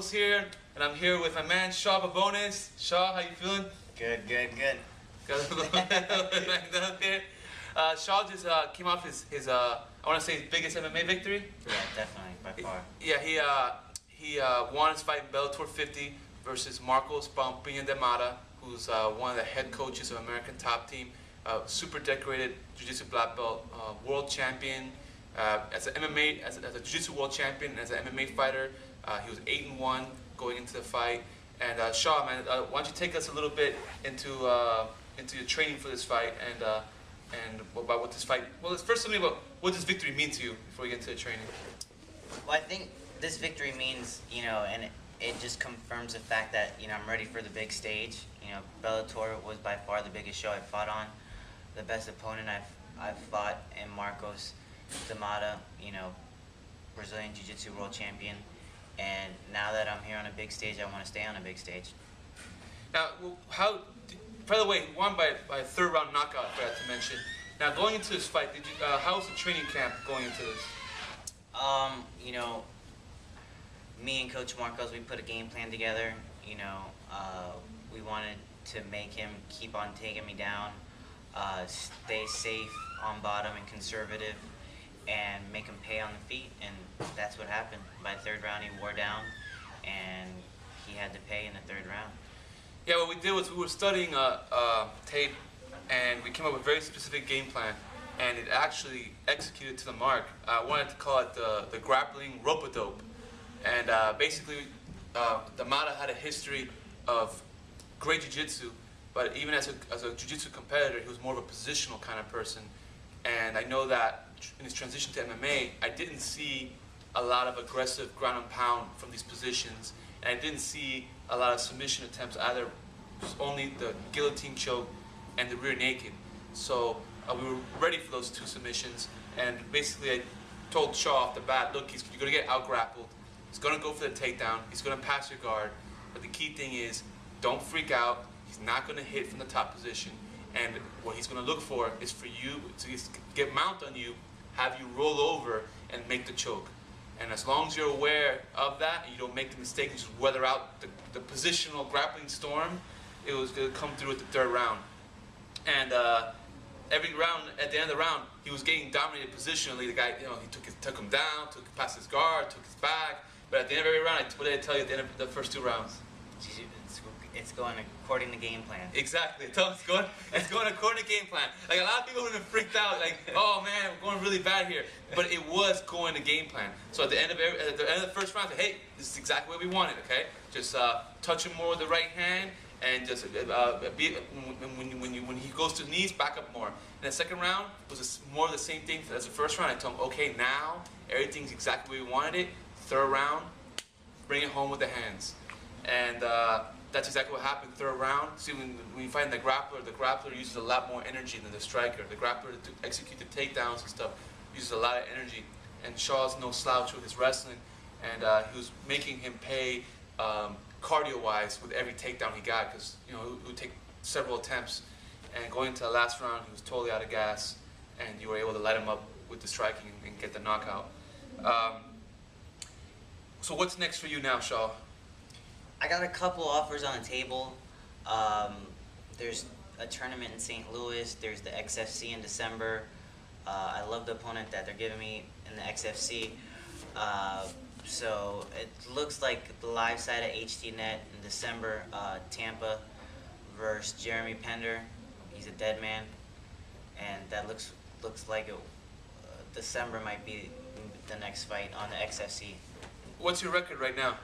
Marcos here, and I'm here with my man Shah Bobonis. Shah, how you feeling? Good. Got a little banged up here. Shah just came off his I want to say his biggest MMA victory. Yeah, definitely, by far. Yeah, he won his fight in Bellator 50 versus Marcos Parrumpinha, who's one of the head coaches of American Top Team, super decorated jiu-jitsu black belt, world champion. As a jiu-jitsu world champion, and as an MMA fighter, he was 8-1 going into the fight. And Shah, man, why don't you take us a little bit into your training for this fight and about what this fight? Well, first tell me about what does victory mean to you before we get into the training. Well, I think this victory means, and it just confirms the fact that, I'm ready for the big stage. Bellator was by far the biggest show I've fought on. The best opponent I've fought in Marcos Damada, Brazilian Jiu-Jitsu world champion. And now that I'm here on a big stage, I want to stay on a big stage. Now, by the way, he won by a third round knockout, I forgot to mention. Now, going into this fight, how was the training camp going into this? Me and Coach Marcos, we put a game plan together. We wanted to make him keep on taking me down, stay safe on bottom and conservative, and make him pay on the feet, and that's what happened. By the third round, he wore down, and he had to pay in the third round. Yeah, what we did was we were studying tape, and we came up with a very specific game plan, and it actually executed to the mark. I wanted to call it the grappling rope-a-dope, and basically, Damada had a history of great jiu-jitsu, but even as a jiu-jitsu competitor, he was more of a positional kind of person. And I know that in his transition to MMA, I didn't see a lot of aggressive ground and pound from these positions, and I didn't see a lot of submission attempts either. It was only the guillotine choke and the rear naked. So we were ready for those two submissions, and basically I told Shah off the bat, look, you're going to get out-grappled. He's going to go for the takedown. He's going to pass your guard. But the key thing is, don't freak out. He's not going to hit from the top position. And what he's going to look for is for you to get mount on you, have you roll over, and make the choke. And as long as you're aware of that, and you don't make the mistake and just weather out the positional grappling storm, it was going to come through at the third round. And every round, at the end of the round, he was getting dominated positionally. The guy, he took him down, took past his guard, took his back. But at the end of every round, what did I tell you at the end of the first two rounds? It's going according to game plan. Exactly. It's going according to game plan. Like, a lot of people have been freaked out, like, oh man, we're going really bad here. But it was going to game plan. So at the end of the first round, I said, hey, this is exactly what we wanted, okay? Just touch him more with the right hand, and just when he goes to the knees, back up more. And the second round was more of the same thing as the first round. I told him, okay, now everything's exactly the way we wanted it. Third round, bring it home with the hands. And that's exactly what happened. Third round, see, when you find the grappler uses a lot more energy than the striker. The grappler, to execute the takedowns and stuff, uses a lot of energy. And Shaw's no slouch with his wrestling, and he was making him pay cardio-wise with every takedown he got, because it would take several attempts. And going into the last round, he was totally out of gas, and you were able to light him up with the striking and get the knockout. So what's next for you now, Shah? I got a couple offers on the table. There's a tournament in St. Louis. There's the XFC in December. I love the opponent that they're giving me in the XFC. So it looks like the live side of HDNet in December, Tampa versus Jeremy Pender. He's a dead man, and that looks like December might be the next fight on the XFC. What's your record right now?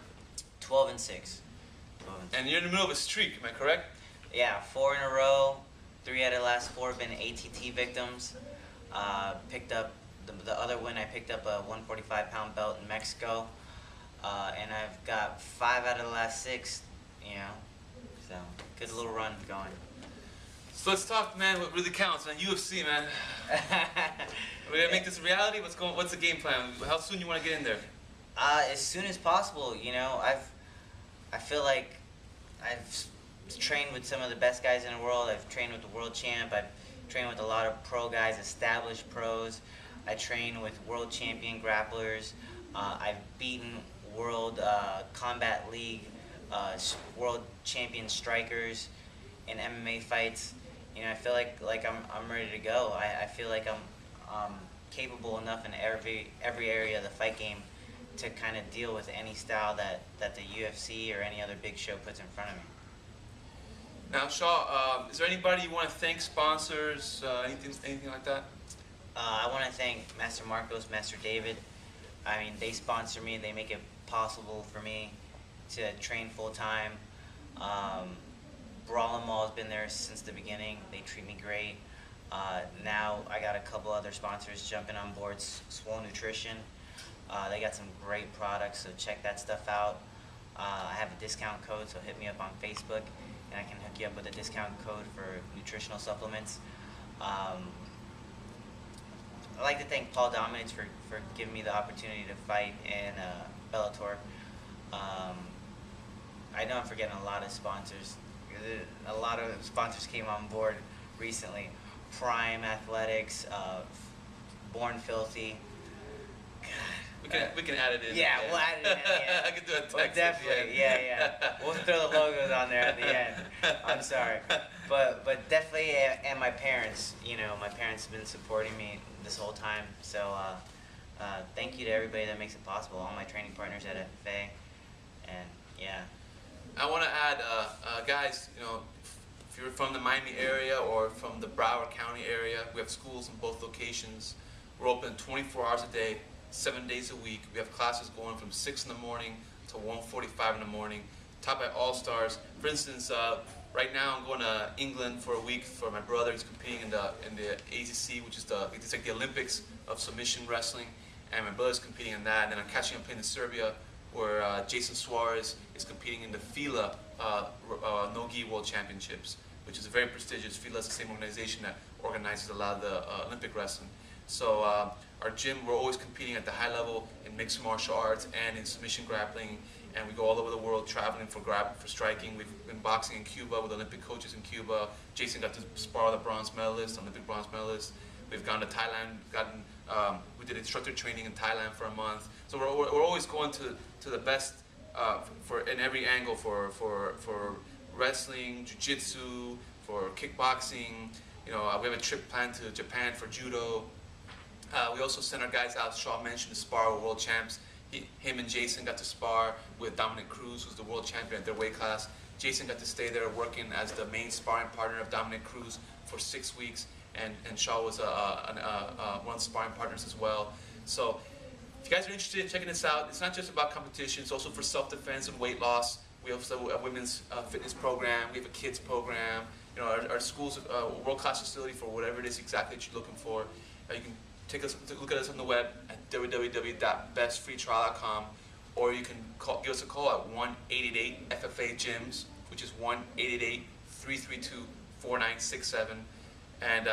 12-6. And you're in the middle of a streak, am I correct? Yeah, 4 in a row. 3 out of the last 4 have been ATT victims. Picked up the other win. I picked up a 145-pound belt in Mexico, and I've got 5 out of the last 6. So good little run going. So let's talk, man. What really counts, man? UFC, man. We're gonna make this a reality. What's the game plan? How soon you want to get in there? As soon as possible. I feel like I've trained with some of the best guys in the world. I've trained with the world champ. I've trained with a lot of pro guys, established pros. I train with world champion grapplers. I've beaten World Combat League, World Champion strikers in MMA fights. You know, I feel like I'm ready to go. I feel like I'm capable enough in every area of the fight game to kind of deal with any style that the UFC or any other big show puts in front of me. Now, Shah, is there anybody you want to thank, sponsors, anything like that? I want to thank Master Marcos, Master David. I mean, they sponsor me. They make it possible for me to train full time. Brawl 'em All has been there since the beginning. They treat me great. Now I got a couple other sponsors jumping on board. Swole Nutrition. They got some great products, so check that stuff out. I have a discount code, so hit me up on Facebook, and I can hook you up with a discount code for nutritional supplements. I'd like to thank Paul Dominance for giving me the opportunity to fight in Bellator. I know I'm forgetting a lot of sponsors. A lot of sponsors came on board recently. Prime Athletics, Born Filthy. We can add it in. Yeah, we'll add it in at the end. I can do a text. Well, definitely, yeah. We'll throw the logos on there at the end. I'm sorry, but definitely, and my parents. You know, my parents have been supporting me this whole time. So thank you to everybody that makes it possible. All my training partners at FFA, and yeah. I want to add, guys, you know, if you're from the Miami area or from the Broward County area, we have schools in both locations. We're open 24 hours a day, 7 days a week. We have classes going from 6 in the morning to 1:45 in the morning, taught by all-stars. For instance, right now I'm going to England for a week for my brother. He's competing in the AZC, which is it's like the Olympics of submission wrestling, and my brother's competing in that. And then I'm catching up in Serbia, where Jason Suarez is competing in the FILA No-Gi World Championships, which is very prestigious. FILA is the same organization that organizes a lot of the Olympic wrestling. So our gym, we're always competing at the high level in mixed martial arts and in submission grappling, and we go all over the world traveling for striking. We've been boxing in Cuba with Olympic coaches in Cuba. Jason got to spar the bronze medalist, Olympic bronze medalist. We've gone to Thailand, we did instructor training in Thailand for a month. So we're always going to the best in every angle for wrestling, jiu-jitsu, for kickboxing. You know, we have a trip planned to Japan for judo. We also sent our guys out. Shah mentioned to spar with world champs. Him and Jason got to spar with Dominic Cruz, who's the world champion at their weight class. Jason got to stay there working as the main sparring partner of Dominic Cruz for 6 weeks, and Shah was one of the sparring partners as well. So if you guys are interested in checking this out, it's not just about competition, it's also for self-defense and weight loss. We also have a women's fitness program, we have a kids program. You know, our school's a world-class facility for whatever it is exactly that you're looking for. You can look at us on the web at www.bestfreetrial.com, or you can give us a call at 1-888-FFA-GYMS, which is 1-888-332-4967. And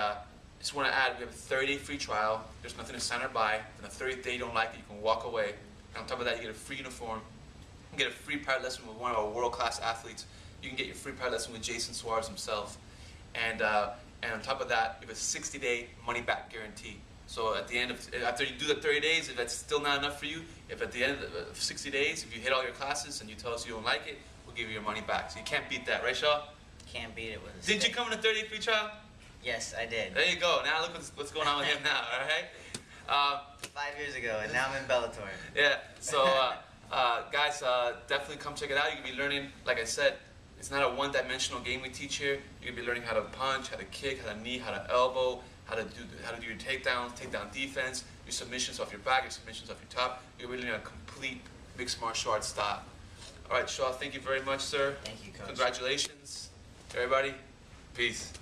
just want to add, we have a 30-day free trial. There's nothing to sign or buy. And the 30th day you don't like it, you can walk away. And on top of that, you get a free uniform. You get a free private lesson with one of our world-class athletes. You can get your free private lesson with Jason Suarez himself. And on top of that, we have a 60-day money-back guarantee. So at the end of, after you do the 30 days, if that's still not enough for you, if at the end of 60 days, if you hit all your classes and you tell us you don't like it, we'll give you your money back. So you can't beat that, right, Shah? Can't beat it with a Didn't stick. you come in a 30-day free trial? Yes, I did. There you go. Now look what's going on with him now, all right? 5 years ago, and now I'm in Bellator. Yeah, so guys, definitely come check it out. You can be learning, like I said, it's not a one-dimensional game we teach here. You're gonna be learning how to punch, how to kick, how to knee, how to elbow, how to do your takedowns, takedown defense, your submissions off your back, your submissions off your top. You're really learning a complete mixed martial arts style. All right, Shah, thank you very much, sir. Thank you, Coach. Congratulations, everybody. Peace.